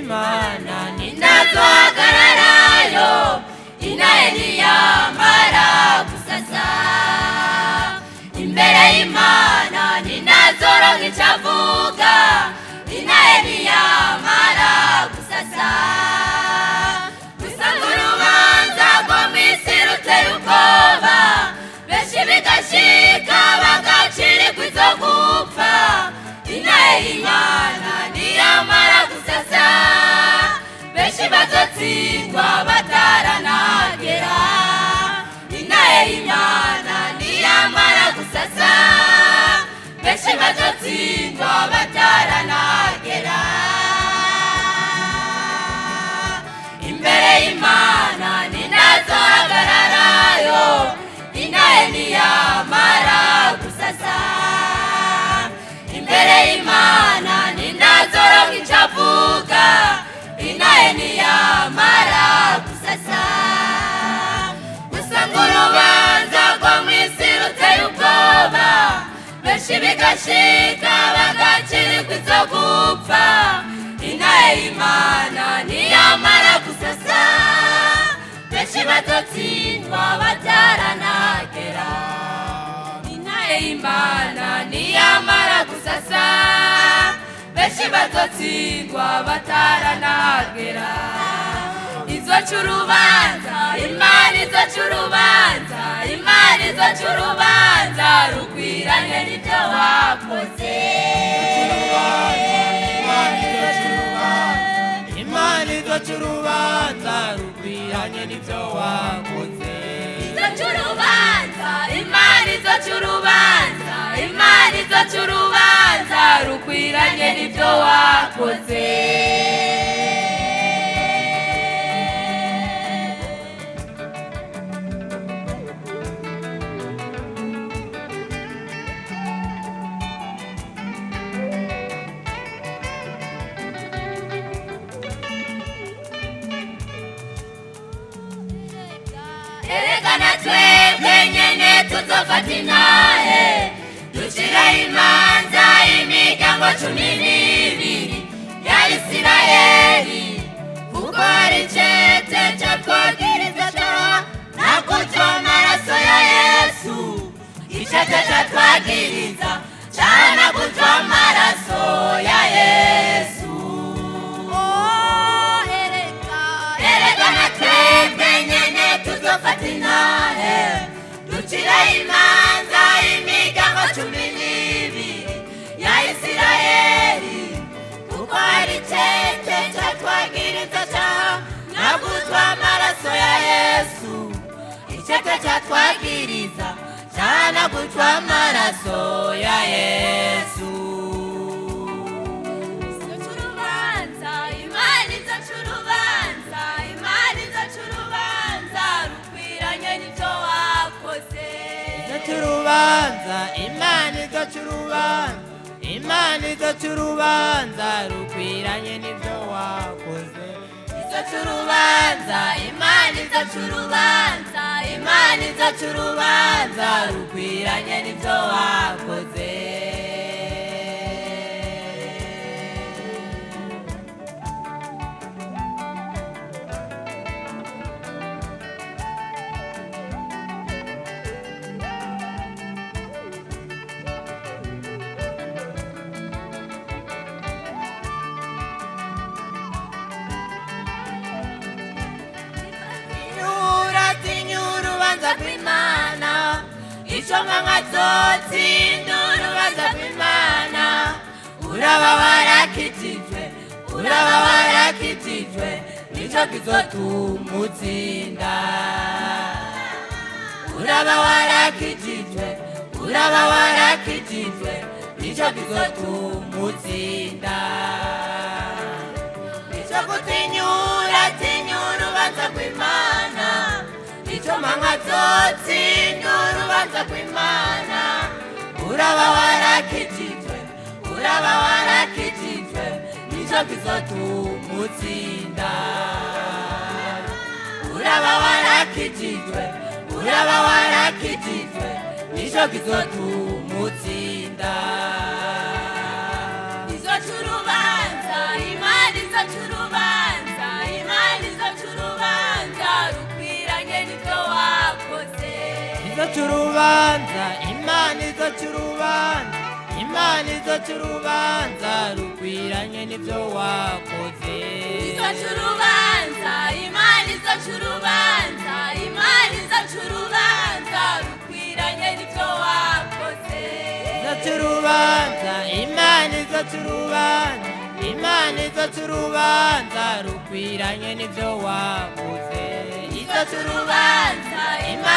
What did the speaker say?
y'Imana ninazohagararayo, inaye niyamara gusasa. Imbere y'Imana ninazoronka icavuga, inaye niyamara gusasa. Gusanga urubanza rwo mw'isi ruteye ubwoba, benshi bigashika bagacirigwa izo gupfa. Inaye y'Imana niyamara gusasa, benshi bazotsindwa bataranagera. Inaye y'Imana niyamara gusasa, benshi bazotsindwa bataranagera. Imbere y'Imana ninazohagararayo, inaye niyamara gusasa. Imbere y'Imana ninazoronka icavuga, inaye niyamara gusasa. Gusanga urubanza rwo mw'isi ruteye ubwoba, benshi bigashika bagacirigwa izo gupfa. Inaye y'Imana niyamara gusasa, benshi bazotsindwa bataranagera. Inaye y'Imana niyamara gusasa, benshi bazotsindwa bataranagera. Izoca urubanza, Imana izoca urubanza, Imana izoca urubanza rukwiranye n'ivyo wakoze. Imana izoca urubanza rukwiranye n'ivyo wakoze. Izoca urubanza, Imana izoca urubanza, Imana izoca urubanza rukwiranye n'ivyo wakoze. Erekana twebwe nyene tuzofata intahe, ducira imanza imiryango 12 ya Isirayeli. Kuko hari icete catwagiriza na kutwa amaraso ya Yesu. Icete catwagiriza cana kutwa amaraso ya Yesu. Erekana twebwe nyene tuzofata intahe, ducira imanza imiryango 12 ya Isirayeli. Kuko hari icete catwagiriza na kutwa amaraso ya Yesu. Icete catwagiriza cana kutwa amaraso ya Yesu. Izoca urubanza, Imana izoca urubanza, Imana izoca urubanza rukwiranye n'ivyo wakoze. Izoca urubanza, Imana izoca urubanza, Imana izoca urubanza rukwiranye n'ivyo wakoze. Izoca urubanza, Imana izoca urubanza, Imana izoca urubanza rukwiranye n'ivyo wakoze. Kw'Imana ico nkazotsinda urubanza kw'Imana. Uraba warakijijwe, uraba warakijijwe, nico kizotuma utsinda. Uraba warakijijwe, uraba warakijijwe, nico kizotuma utsinda. Nico gutinyura, tinyura urubanza kw'Imana. Ico nkazotsinda urubanza kw'Imana. Uraba warakijijwe, uraba warakijijwe, nico kizotuma utsinda. Uraba warakijijwe, uraba warakijijwe, nico kizotuma utsinda. Izoca urubanza, Imana izoca urubanza. izoca urubanza imana izoca urubanza imana izoca urubanza rukwiranye n'ibyo wakoze izoca urubanza imana izoca urubanza imana izoca urubanza rukwiranye n'ibyo wakoze izoca urubanza imana izoca urubanza imana izoca urubanza rukwiranye n'ibyo wakoze izoca urubanza imana